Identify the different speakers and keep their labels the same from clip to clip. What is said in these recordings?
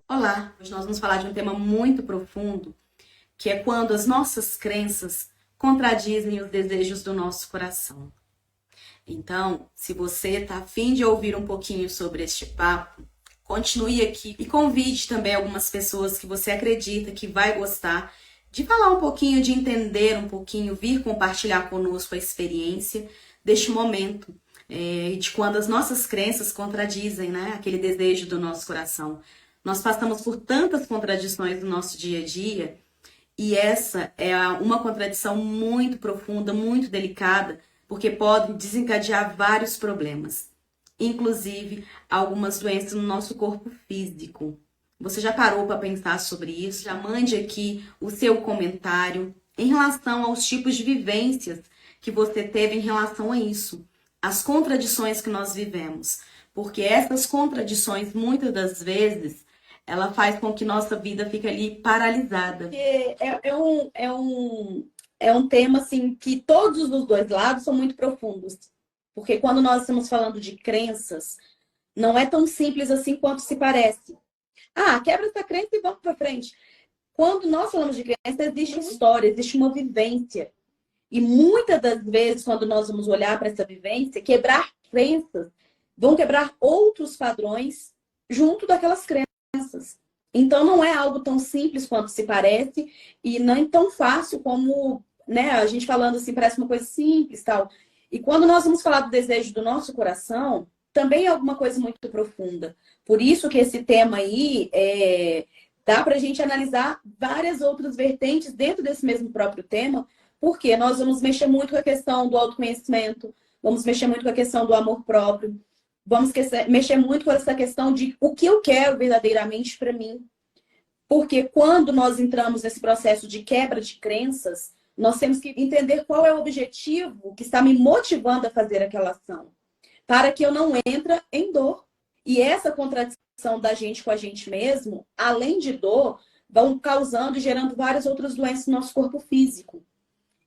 Speaker 1: Olá, hoje nós vamos falar de um tema muito profundo, que é quando as nossas crenças contradizem os desejos do nosso coração. Então, se você está a fim de ouvir um pouquinho sobre este papo, continue aqui e convide também algumas pessoas que você acredita que vai gostar de falar um pouquinho, de entender um pouquinho, vir compartilhar conosco a experiência deste momento, de quando as nossas crenças contradizem, né, aquele desejo do nosso coração. Nós passamos por tantas contradições no nosso dia a dia, e essa é uma contradição muito profunda, muito delicada, porque pode desencadear vários problemas, inclusive algumas doenças no nosso corpo físico. Você já parou para pensar sobre isso? Já mande aqui o seu comentário em relação aos tipos de vivências que você teve em relação a isso, as contradições que nós vivemos, porque essas contradições, muitas das vezes, ela faz com que nossa vida fique ali paralisada.
Speaker 2: É um tema assim que todos os dois lados são muito profundos. Porque quando nós estamos falando de crenças, não é tão simples assim quanto se parece. Ah, quebra essa crença e vamos para frente. Quando nós falamos de crença, existe história, existe uma vivência. E muitas das vezes, quando nós vamos olhar para essa vivência, quebrar crenças vão quebrar outros padrões junto daquelas crenças. Então, não é algo tão simples quanto se parece e nem tão fácil como, né, a gente falando assim, parece uma coisa simples, tal. E quando nós vamos falar do desejo do nosso coração, também é alguma coisa muito profunda. Por isso que esse tema aí dá para a gente analisar várias outras vertentes dentro desse mesmo próprio tema, porque nós vamos mexer muito com a questão do autoconhecimento, vamos mexer muito com a questão do amor próprio, vamos mexer muito com essa questão de o que eu quero verdadeiramente para mim. Porque quando nós entramos nesse processo de quebra de crenças, nós temos que entender qual é o objetivo que está me motivando a fazer aquela ação, para que eu não entre em dor. E essa contradição da gente com a gente mesmo, além de dor, vão causando e gerando várias outras doenças no nosso corpo físico.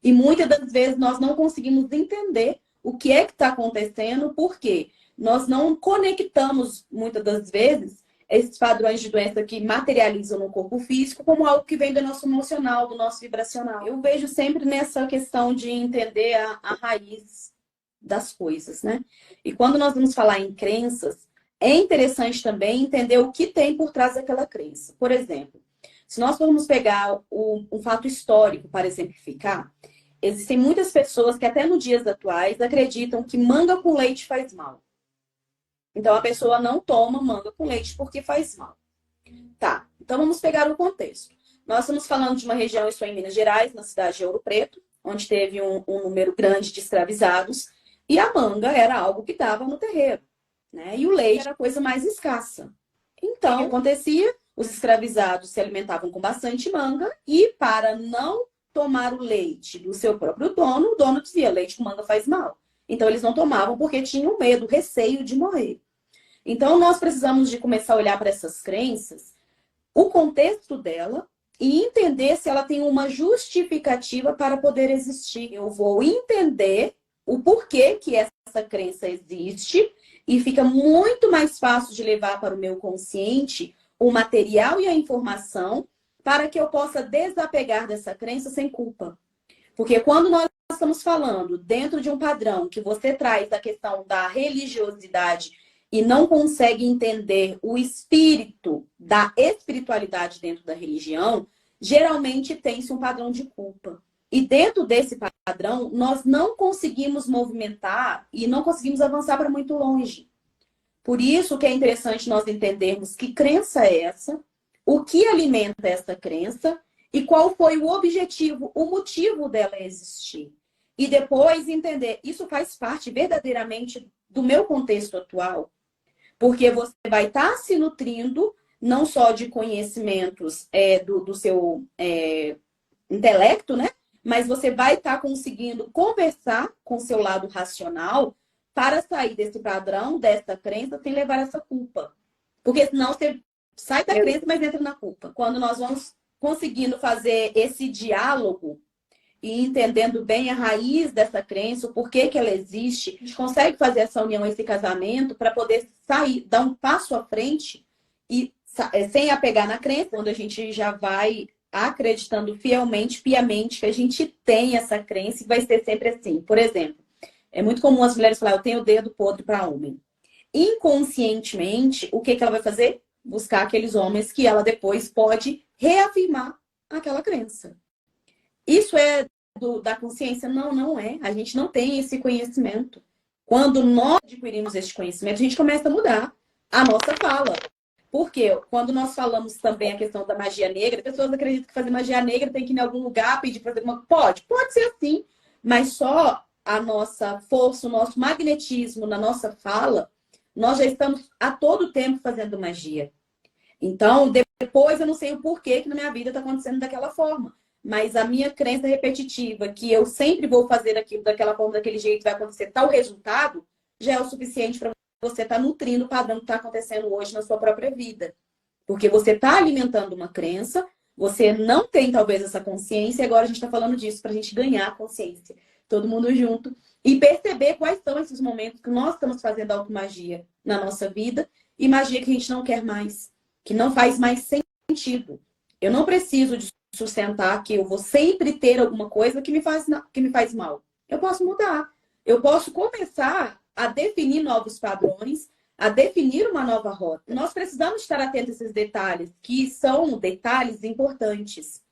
Speaker 2: E muitas das vezes nós não conseguimos entender o que é que está acontecendo, porque nós não conectamos, muitas das vezes, esses padrões de doença que materializam no corpo físico como algo que vem do nosso emocional, do nosso vibracional. Eu vejo sempre nessa questão de entender a raiz das coisas, né? E quando nós vamos falar em crenças, é interessante também entender o que tem por trás daquela crença. Por exemplo, se nós formos pegar um fato histórico para exemplificar, existem muitas pessoas que até nos dias atuais acreditam que manga com leite faz mal. Então a pessoa não toma manga com leite porque faz mal. Tá, então vamos pegar o contexto. Nós estamos falando de uma região, isso é em Minas Gerais, na cidade de Ouro Preto, onde teve um número grande de escravizados, e a manga era algo que dava no terreiro, né? E o leite era a coisa mais escassa. Então, o que acontecia? Os escravizados se alimentavam com bastante manga e, para não tomar o leite do seu próprio dono, o dono dizia: leite com manga faz mal. Então, eles não tomavam porque tinham medo, receio de morrer. Então, nós precisamos de começar a olhar para essas crenças, o contexto dela e entender se ela tem uma justificativa para poder existir. Eu vou entender o porquê que essa crença existe e fica muito mais fácil de levar para o meu consciente o material e a informação para que eu possa desapegar dessa crença sem culpa. Porque quando nós estamos falando dentro de um padrão que você traz a questão da religiosidade e não consegue entender o espírito da espiritualidade dentro da religião, geralmente tem-se um padrão de culpa. E dentro desse padrão, nós não conseguimos movimentar e não conseguimos avançar para muito longe. Por isso que é interessante nós entendermos que crença é essa, o que alimenta essa crença e qual foi o objetivo, o motivo dela existir. E depois entender, isso faz parte verdadeiramente do meu contexto atual, porque você vai estar se nutrindo não só de conhecimentos do seu intelecto, né? Mas você vai estar conseguindo conversar com o seu lado racional para sair desse padrão, dessa crença, sem levar essa culpa. Porque senão você sai da crença, mas entra na culpa. Quando nós vamos conseguindo fazer esse diálogo e entendendo bem a raiz dessa crença, o porquê que ela existe, a gente consegue fazer essa união, esse casamento, para poder sair, dar um passo à frente e sem apegar na crença, quando a gente já vai acreditando fielmente, piamente, que a gente tem essa crença e vai ser sempre assim. Por exemplo, é muito comum as mulheres falarem, eu tenho o dedo podre para homem. Inconscientemente, o que ela vai fazer? Buscar aqueles homens que ela depois pode reafirmar aquela crença. Isso é da consciência? Não, não é. A gente não tem esse conhecimento. Quando nós adquirimos esse conhecimento, a gente começa a mudar a nossa fala. Porque quando nós falamos também a questão da magia negra, as pessoas acreditam que fazer magia negra tem que ir em algum lugar pedir para fazer uma. Pode ser assim, mas só a nossa força, o nosso magnetismo na nossa fala, nós já estamos a todo tempo fazendo magia. Então, depois eu não sei o porquê que na minha vida está acontecendo daquela forma. Mas a minha crença repetitiva, que eu sempre vou fazer aquilo daquela forma, daquele jeito, vai acontecer tal resultado, já é o suficiente para você estar nutrindo o padrão que está acontecendo hoje na sua própria vida. Porque você está alimentando uma crença, você não tem talvez essa consciência, e agora a gente está falando disso para a gente ganhar consciência. Todo mundo junto. E perceber quais são esses momentos que nós estamos fazendo automagia na nossa vida e magia que a gente não quer mais, que não faz mais sentido. Eu não preciso de sustentar que eu vou sempre ter alguma coisa que me faz mal. Eu posso mudar. Eu posso começar a definir novos padrões, a definir uma nova rota. Nós precisamos estar atentos a esses detalhes, que são detalhes importantes.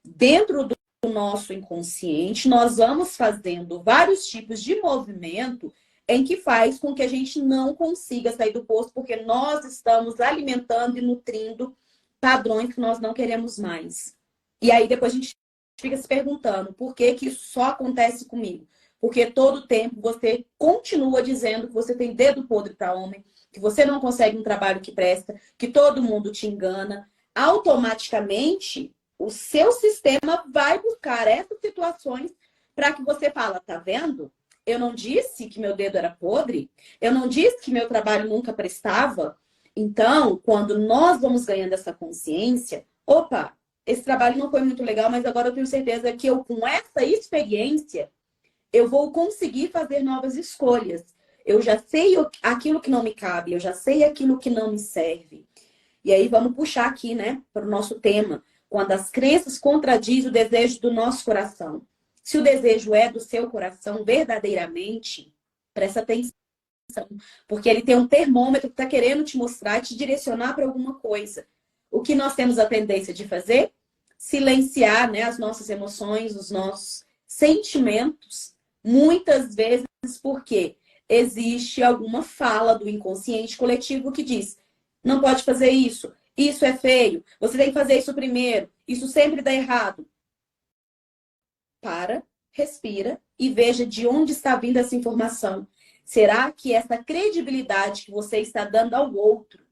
Speaker 2: Dentro do nosso inconsciente, nós vamos fazendo vários tipos de movimento em que faz com que a gente não consiga sair do posto, porque nós estamos alimentando e nutrindo padrões que nós não queremos mais. E aí depois a gente fica se perguntando por que que isso só acontece comigo? Porque todo tempo você continua dizendo que você tem dedo podre para homem, que você não consegue um trabalho que presta, que todo mundo te engana. Automaticamente, o seu sistema vai buscar essas situações para que você fala, tá vendo? Eu não disse que meu dedo era podre, eu não disse que meu trabalho nunca prestava. Então, quando nós vamos ganhando essa consciência, opa, esse trabalho não foi muito legal, mas agora eu tenho certeza que eu, com essa experiência, eu vou conseguir fazer novas escolhas. Eu já sei aquilo que não me cabe, eu já sei aquilo que não me serve. E aí vamos puxar aqui, né, para o nosso tema. Quando as crenças contradizem o desejo do nosso coração. Se o desejo é do seu coração verdadeiramente, presta atenção. Porque ele tem um termômetro que está querendo te mostrar e te direcionar para alguma coisa. O que nós temos a tendência de fazer? Silenciar, né, as nossas emoções, os nossos sentimentos, muitas vezes porque existe alguma fala do inconsciente coletivo que diz: não pode fazer isso, isso é feio, você tem que fazer isso primeiro, isso sempre dá errado. Para, respira e veja de onde está vindo essa informação. Será que essa credibilidade que você está dando ao outro,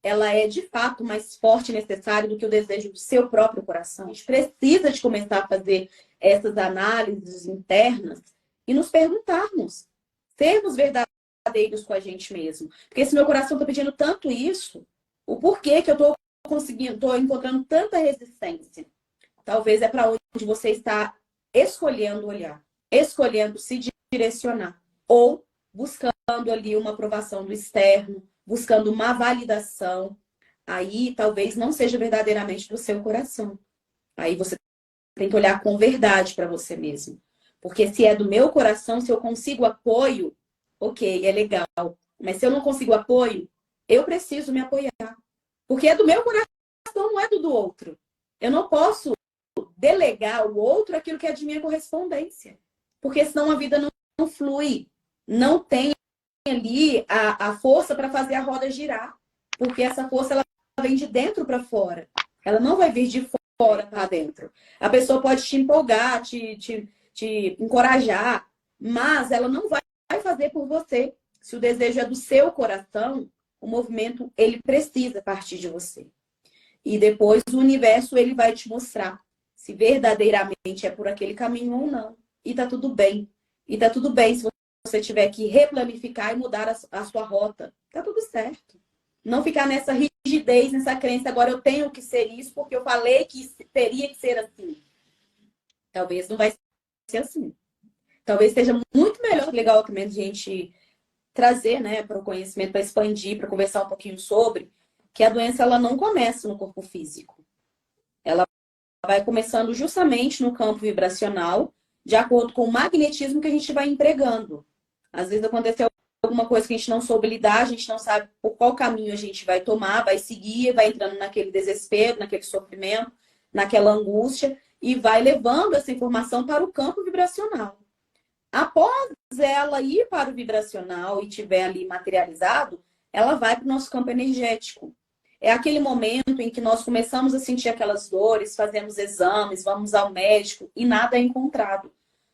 Speaker 2: ela é de fato mais forte e necessária do que o desejo do seu próprio coração? A gente precisa de começar a fazer essas análises internas e nos perguntarmos, sermos verdadeiros com a gente mesmo. Porque se meu coração está pedindo tanto isso, o porquê que eu estou conseguindo, estou encontrando tanta resistência? Talvez é para onde você está escolhendo olhar, escolhendo se direcionar, ou buscando ali uma aprovação do externo, buscando uma validação. Aí talvez não seja verdadeiramente do seu coração. Aí você tem que olhar com verdade para você mesmo. Porque se é do meu coração, se eu consigo apoio, ok, é legal. Mas se eu não consigo apoio, eu preciso me apoiar. Porque é do meu coração, não é do outro. Eu não posso delegar ao outro aquilo que é de minha correspondência. Porque senão a vida não flui. Não tem ali a força para fazer a roda girar. Porque essa força ela vem de dentro para fora. Ela não vai vir de fora para dentro. A pessoa pode te empolgar, te encorajar, mas ela não vai fazer por você. Se o desejo é do seu coração, o movimento ele precisa partir de você. E depois o universo ele vai te mostrar se verdadeiramente é por aquele caminho ou não. E tá tudo bem. E tá tudo bem se você tiver que replanificar e mudar a sua rota. Tá tudo certo. Não ficar nessa rigidez, nessa crença, agora eu tenho que ser isso porque eu falei que teria que ser assim. Talvez não vai ser assim. Talvez seja muito melhor, legal também a gente trazer, né, para o conhecimento, para expandir, para conversar um pouquinho sobre, que a doença ela não começa no corpo físico. Ela vai começando justamente no campo vibracional, de acordo com o magnetismo que a gente vai empregando. Às vezes aconteceu alguma coisa que a gente não soube lidar, a gente não sabe por qual caminho a gente vai tomar, vai seguir, vai entrando naquele desespero, naquele sofrimento, naquela angústia, e vai levando essa informação para o campo vibracional. Após ela ir para o vibracional e tiver ali materializado, ela vai para o nosso campo energético. É aquele momento em que nós começamos a sentir aquelas dores, fazemos exames, vamos ao médico e nada é encontrado.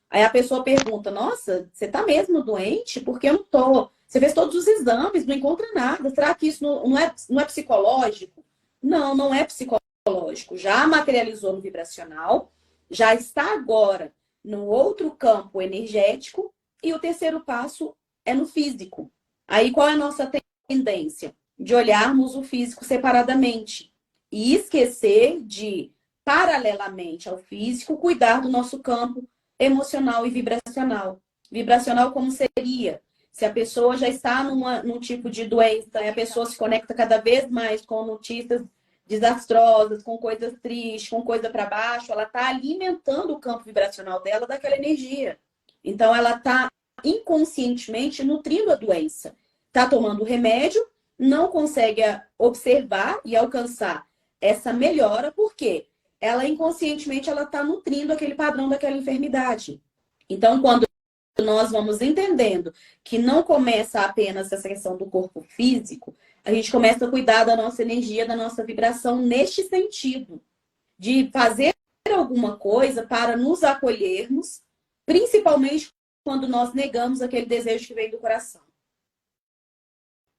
Speaker 2: Aí a pessoa pergunta, nossa, você está mesmo doente? Porque eu não tô. Você fez todos os exames, não encontra nada. Será que isso não é psicológico? Não, não é psicológico. Já materializou no vibracional, já está agora no outro campo energético e o terceiro passo é no físico. Aí qual é a nossa tendência? De olharmos o físico separadamente e esquecer de, paralelamente ao físico, cuidar do nosso campo emocional e vibracional. Vibracional como seria? Se a pessoa já está num tipo de doença, e a pessoa se conecta cada vez mais com notícias desastrosas, com coisas tristes, com coisa para baixo, ela está alimentando o campo vibracional dela daquela energia. Então, ela está inconscientemente nutrindo a doença. Está tomando remédio, não consegue observar e alcançar essa melhora, por quê? Ela inconscientemente ela está nutrindo aquele padrão daquela enfermidade. Então, quando nós vamos entendendo que não começa apenas essa questão do corpo físico, a gente começa a cuidar da nossa energia, da nossa vibração neste sentido, de fazer alguma coisa para nos acolhermos, principalmente quando nós negamos aquele desejo que vem do coração.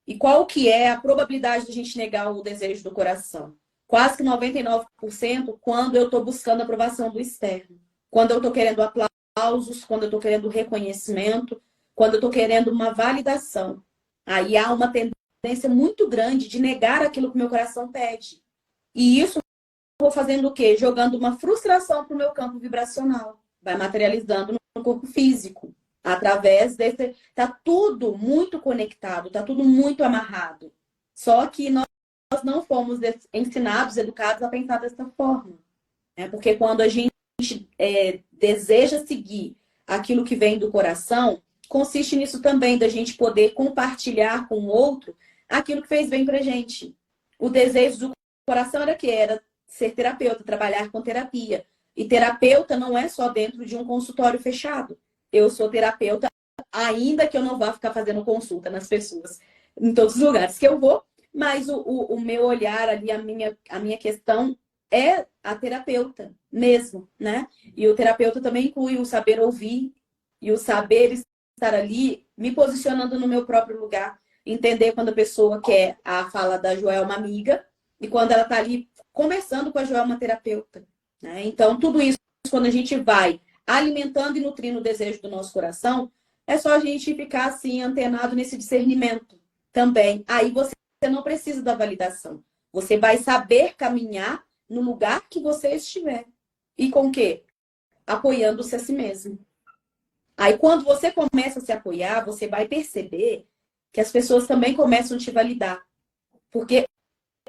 Speaker 2: E qual que é a probabilidade de a gente negar o desejo do coração? Quase que 99% quando eu estou buscando a aprovação do externo. Quando eu estou querendo aplausos, quando eu estou querendo reconhecimento, quando eu estou querendo uma validação. Aí há uma tendência muito grande de negar aquilo que meu coração pede. E isso eu vou fazendo o quê? Jogando uma frustração para o meu campo vibracional. Vai materializando no corpo físico. Através desse... Tá tudo muito conectado, tá tudo muito amarrado. Só que nós não fomos ensinados, educados a pensar dessa forma. Né? Porque quando a gente deseja seguir aquilo que vem do coração, consiste nisso também, da gente poder compartilhar com o outro aquilo que fez bem pra gente. O desejo do coração era que era ser terapeuta, trabalhar com terapia. E terapeuta não é só dentro de um consultório fechado. Eu sou terapeuta, ainda que eu não vá ficar fazendo consulta nas pessoas em todos os lugares que eu vou, mas o meu olhar ali, a minha questão é a terapeuta mesmo, né? E o terapeuta também inclui o saber ouvir e o saber estar ali me posicionando no meu próprio lugar. Entender quando a pessoa quer a fala da Joelma, uma amiga, e quando ela está ali conversando com a Joelma, uma terapeuta. Né? Então, tudo isso, quando a gente vai alimentando e nutrindo o desejo do nosso coração, é só a gente ficar assim, antenado nesse discernimento também. Aí você não precisa da validação. Você vai saber caminhar no lugar que você estiver. E com o quê? Apoiando-se a si mesmo. Aí, quando você começa a se apoiar, você vai perceber que as pessoas também começam a te validar. Porque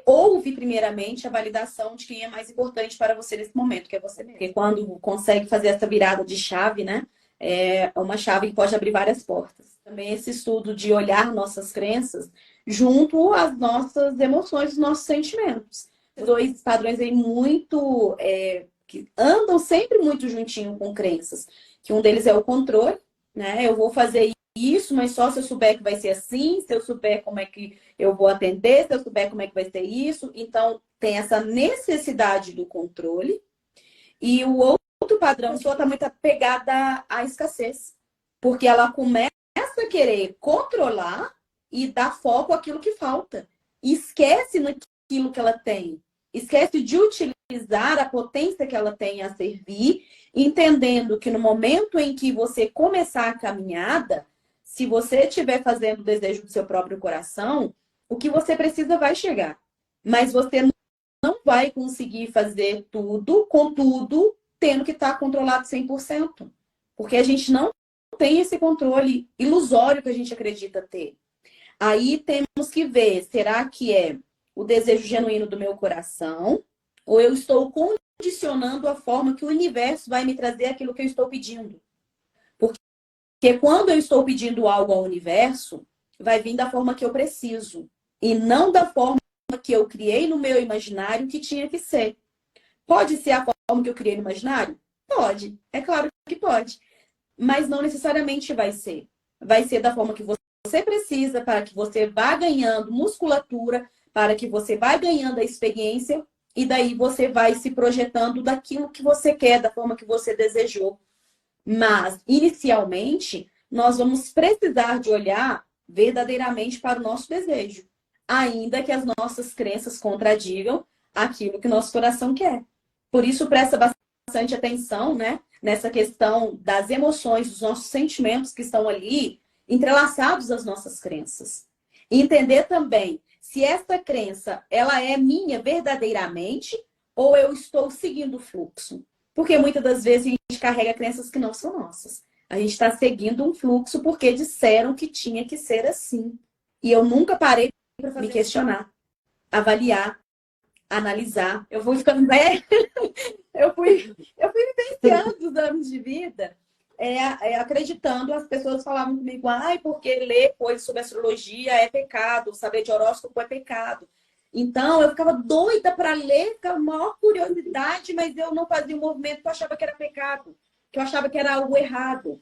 Speaker 2: houve, primeiramente, a validação de quem é mais importante para você nesse momento, que é você mesmo. Porque quando consegue fazer essa virada de chave, né? É uma chave que pode abrir várias portas. Também esse estudo de olhar nossas crenças junto às nossas emoções, os nossos sentimentos. Dois padrões aí muito... que andam sempre muito juntinho com crenças. Que um deles é o controle, né? Eu vou fazer isso, mas só se eu souber que vai ser assim, se eu souber como é que eu vou atender, se eu souber como é que vai ser isso. Então, tem essa necessidade do controle. E o outro padrão, a pessoa está muito apegada à escassez. Porque ela começa a querer controlar e dar foco àquilo que falta. E esquece naquilo que ela tem. Esquece de utilizar a potência que ela tem a servir, entendendo que no momento em que você começar a caminhada, se você estiver fazendo o desejo do seu próprio coração, o que você precisa vai chegar. Mas você não vai conseguir fazer tudo, contudo, tendo que estar controlado 100%. Porque a gente não tem esse controle ilusório que a gente acredita ter. Aí temos que ver, será que é o desejo genuíno do meu coração, ou eu estou condicionando a forma que o universo vai me trazer aquilo que eu estou pedindo. Porque quando eu estou pedindo algo ao universo, vai vir da forma que eu preciso, e não da forma que eu criei no meu imaginário que tinha que ser. Pode ser a forma que eu criei no imaginário? Pode, é claro que pode. Mas não necessariamente vai ser. Vai ser da forma que você precisa para que você vá ganhando musculatura, para que você vá ganhando a experiência e daí você vai se projetando daquilo que você quer, da forma que você desejou. Mas, inicialmente, nós vamos precisar de olhar verdadeiramente para o nosso desejo, ainda que as nossas crenças contradigam aquilo que o nosso coração quer. Por isso, presta bastante atenção, né, nessa questão das emoções, dos nossos sentimentos que estão ali entrelaçados às nossas crenças. E entender também se essa crença ela é minha verdadeiramente ou eu estou seguindo o fluxo. Porque muitas das vezes a gente carrega crenças que não são nossas. A gente está seguindo um fluxo porque disseram que tinha que ser assim. E eu nunca parei para me questionar, avaliar, analisar. Eu fui ficando velha, eu fui vivenciando os anos de vida, acreditando, as pessoas falavam comigo, ai, porque ler coisas sobre astrologia é pecado, saber de horóscopo é pecado. Então, eu ficava doida para ler, ficava maior curiosidade, mas eu não fazia um movimento que eu achava que era pecado, que eu achava que era algo errado.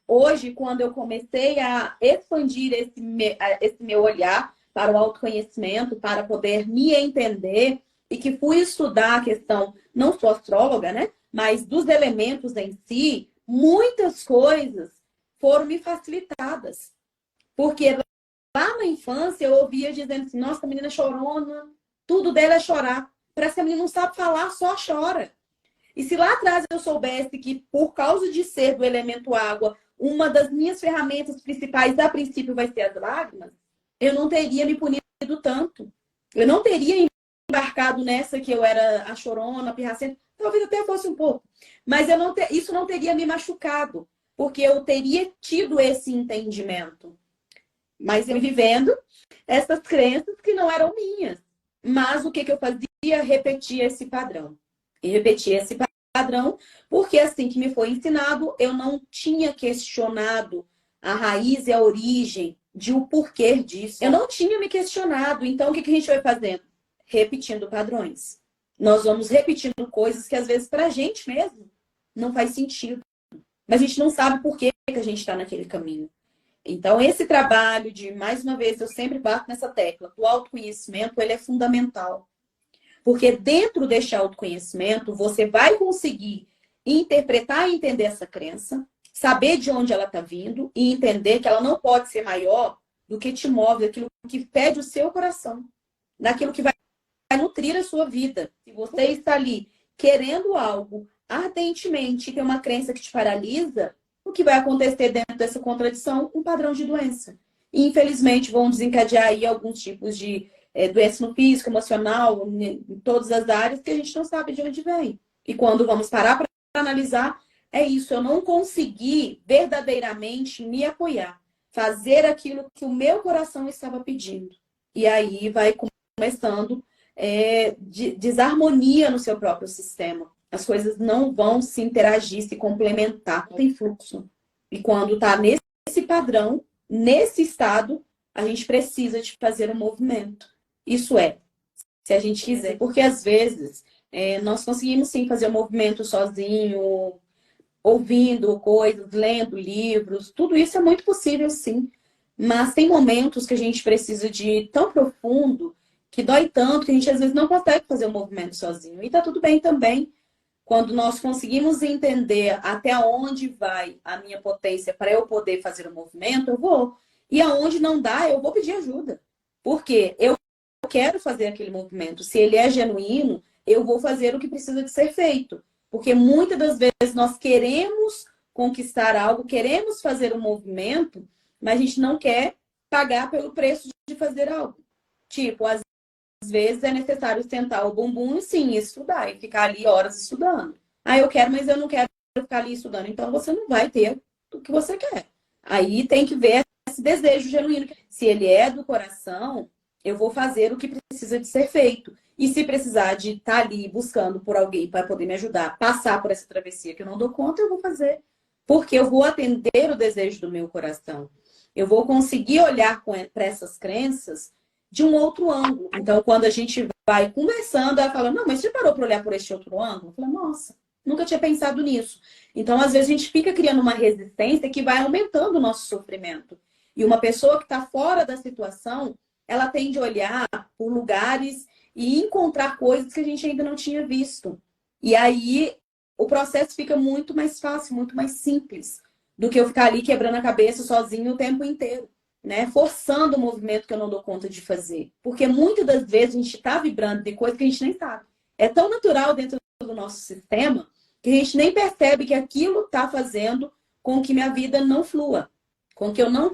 Speaker 2: Hoje, quando eu comecei a expandir esse meu olhar para o autoconhecimento, para poder me entender, e que fui estudar a questão, não sou astróloga, né? Mas dos elementos em si, muitas coisas foram me facilitadas. Porque lá na infância eu ouvia dizendo assim, nossa, a menina é chorona, tudo dela é chorar. Parece que a menina não sabe falar, só chora. E se lá atrás eu soubesse que, por causa de ser do elemento água, uma das minhas ferramentas principais, a princípio, vai ser as lágrimas, eu não teria me punido tanto. Eu não teria embarcado nessa que eu era a chorona, a pirracenta. Talvez até fosse um pouco. Mas isso não teria me machucado, porque eu teria tido esse entendimento. Mas eu vivendo essas crenças que não eram minhas. Mas o que eu fazia? Repetia esse padrão. E repetia esse padrão, porque assim que me foi ensinado, eu não tinha questionado a raiz e a origem de o porquê disso. Eu não tinha me questionado. Então, o que a gente vai fazendo? Repetindo padrões. Nós vamos repetindo coisas que, às vezes, para a gente mesmo, não faz sentido. Mas a gente não sabe por que a gente está naquele caminho. Então, esse trabalho de, mais uma vez, eu sempre bato nessa tecla, o autoconhecimento, ele é fundamental. Porque dentro deste autoconhecimento, você vai conseguir interpretar e entender essa crença, saber de onde ela está vindo e entender que ela não pode ser maior do que te move, daquilo que pede o seu coração, daquilo que vai nutrir a sua vida. Se você está ali querendo algo ardentemente e tem uma crença que te paralisa, o que vai acontecer dentro dessa contradição? Um padrão de doença. E, infelizmente, vão desencadear aí alguns tipos de doença no físico, emocional, em todas as áreas que a gente não sabe de onde vem. E quando vamos parar para analisar, é isso. Eu não consegui verdadeiramente me apoiar, fazer aquilo que o meu coração estava pedindo. E aí vai começando desarmonia no seu próprio sistema. As coisas não vão se interagir, se complementar, tem fluxo. E quando está nesse padrão, nesse estado, a gente precisa de fazer um movimento. Isso se a gente quiser. Porque às vezes nós conseguimos sim fazer um movimento sozinho, ouvindo coisas, lendo livros, tudo isso é muito possível sim. Mas tem momentos que a gente precisa de tão profundo, que dói tanto, que a gente às vezes não consegue fazer o movimento sozinho. E tá tudo bem também. Quando nós conseguimos entender até onde vai a minha potência para eu poder fazer o movimento, eu vou. E aonde não dá, eu vou pedir ajuda. Porque eu quero fazer aquele movimento. Se ele é genuíno, eu vou fazer o que precisa de ser feito. Porque muitas das vezes nós queremos conquistar algo, queremos fazer um movimento, mas a gente não quer pagar pelo preço de fazer algo. Tipo, às vezes é necessário sentar o bumbum e sim, estudar e ficar ali horas estudando. Ah, eu quero, mas eu não quero ficar ali estudando. Então você não vai ter o que você quer. Aí tem que ver esse desejo genuíno. Se ele é do coração, eu vou fazer o que precisa de ser feito. E se precisar de estar ali buscando por alguém para poder me ajudar a passar por essa travessia que eu não dou conta, eu vou fazer. Porque eu vou atender o desejo do meu coração. Eu vou conseguir olhar para essas crenças de um outro ângulo. Então, quando a gente vai conversando, ela fala, não, mas você parou para olhar por este outro ângulo? Eu falo, nossa, nunca tinha pensado nisso. Então, às vezes, a gente fica criando uma resistência que vai aumentando o nosso sofrimento. E uma pessoa que está fora da situação, ela tende a olhar por lugares e encontrar coisas que a gente ainda não tinha visto. E aí, o processo fica muito mais fácil, muito mais simples do que eu ficar ali quebrando a cabeça sozinho o tempo inteiro, né? Forçando o movimento que eu não dou conta de fazer. Porque muitas das vezes a gente está vibrando de coisas que a gente nem sabe. É tão natural dentro do nosso sistema que a gente nem percebe que aquilo está fazendo com que minha vida não flua, com que eu não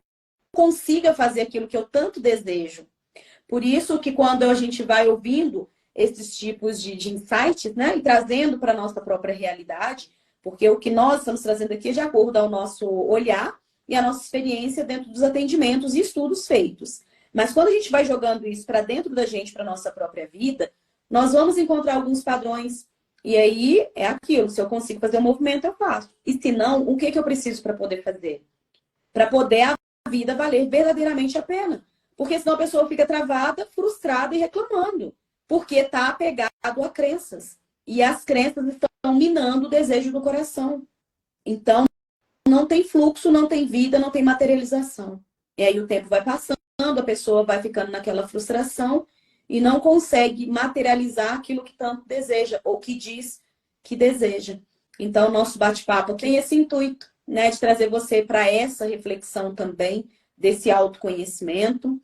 Speaker 2: consiga fazer aquilo que eu tanto desejo. Por isso que quando a gente vai ouvindo esses tipos de insights, né, e trazendo para a nossa própria realidade, porque o que nós estamos trazendo aqui é de acordo ao nosso olhar e a nossa experiência dentro dos atendimentos e estudos feitos. Mas quando a gente vai jogando isso para dentro da gente, para a nossa própria vida, nós vamos encontrar alguns padrões. E aí é aquilo, se eu consigo fazer um movimento, eu faço. E se não, o que eu preciso para poder fazer? Para poder a vida valer verdadeiramente a pena. Porque senão a pessoa fica travada, frustrada e reclamando. Porque está apegado a crenças. E as crenças estão minando o desejo do coração. Então, não tem fluxo, não tem vida, não tem materialização. E aí o tempo vai passando, a pessoa vai ficando naquela frustração e não consegue materializar aquilo que tanto deseja ou que diz que deseja. Então, o nosso bate-papo tem esse intuito, né, de trazer você para essa reflexão também, desse autoconhecimento.